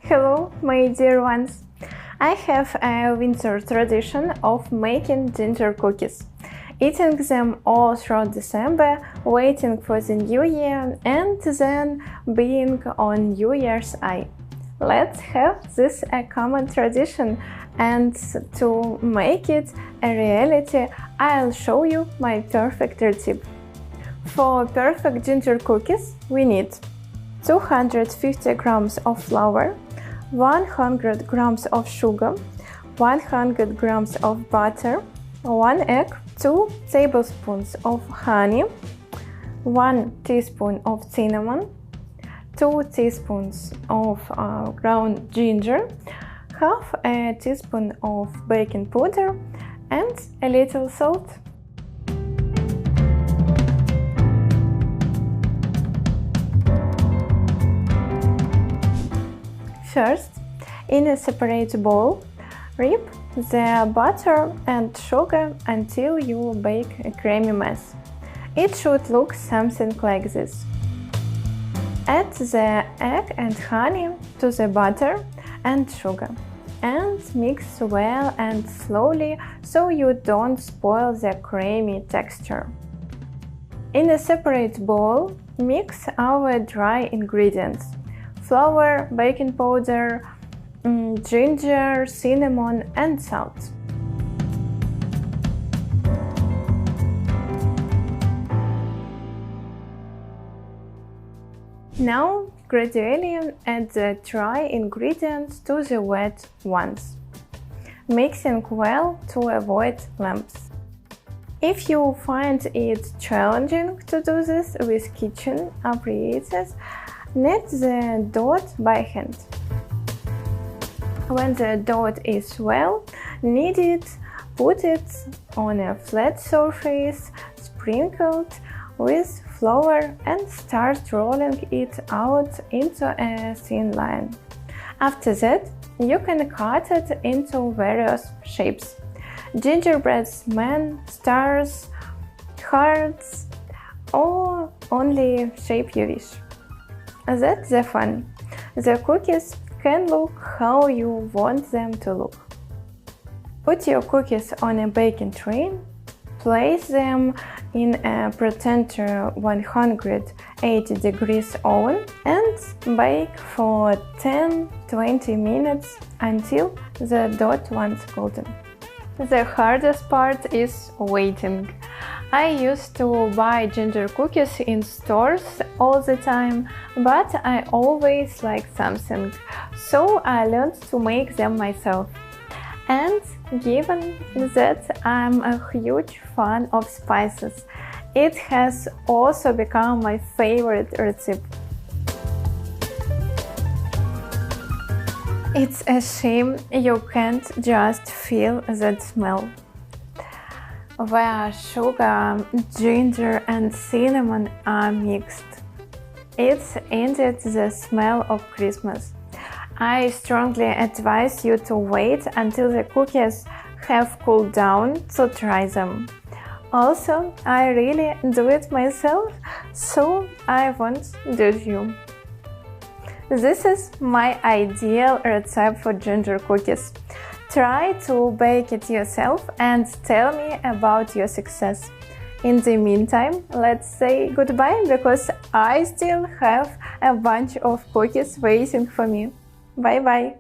Hello, my dear ones! I have a winter tradition of making ginger cookies, eating them all throughout December, waiting for the new year, and then being on New Year's Eve. Let's have this a common tradition, and to make it a reality, I'll show you my perfect recipe. For perfect ginger cookies, we need 250 grams of flour, 100 grams of sugar, 100 grams of butter, 1 egg, 2 tablespoons of honey, 1 teaspoon of cinnamon, 2 teaspoons of ground ginger, half a teaspoon of baking powder, and a little salt. First, in a separate bowl, whip the butter and sugar until you bake a creamy mess. It should look something like this. Add the egg and honey to the butter and sugar and mix well and slowly so you don't spoil the creamy texture. In a separate bowl, mix our dry ingredients: flour, baking powder, ginger, cinnamon, and salt. Now, gradually add the dry ingredients to the wet ones, mixing well to avoid lumps. If you find it challenging to do this with kitchen apparatus, knead the dough by hand. When the dough is well kneaded, put it on a flat surface sprinkled with flour and start rolling it out into a thin line. After that, you can cut it into various shapes: gingerbread men, stars, hearts, or only shape you wish. That's the fun. The cookies can look how you want them to look. Put your cookies on a baking tray, place them in a pretender 180 degrees oven and bake for 10-20 minutes until the dough turns golden. The hardest part is waiting. I used to buy ginger cookies in stores all the time, but I always liked something, so I learned to make them myself. And given that I'm a huge fan of spices, it has also become my favorite recipe. It's a shame you can't just feel that smell, where sugar, ginger and cinnamon are mixed. It's indeed the smell of Christmas. I strongly advise you to wait until the cookies have cooled down to try them. Also, I really do it myself, so I won't judge you. This is my ideal recipe for ginger cookies. Try to bake it yourself and tell me about your success. In the meantime, let's say goodbye because I still have a bunch of cookies waiting for me. Bye bye!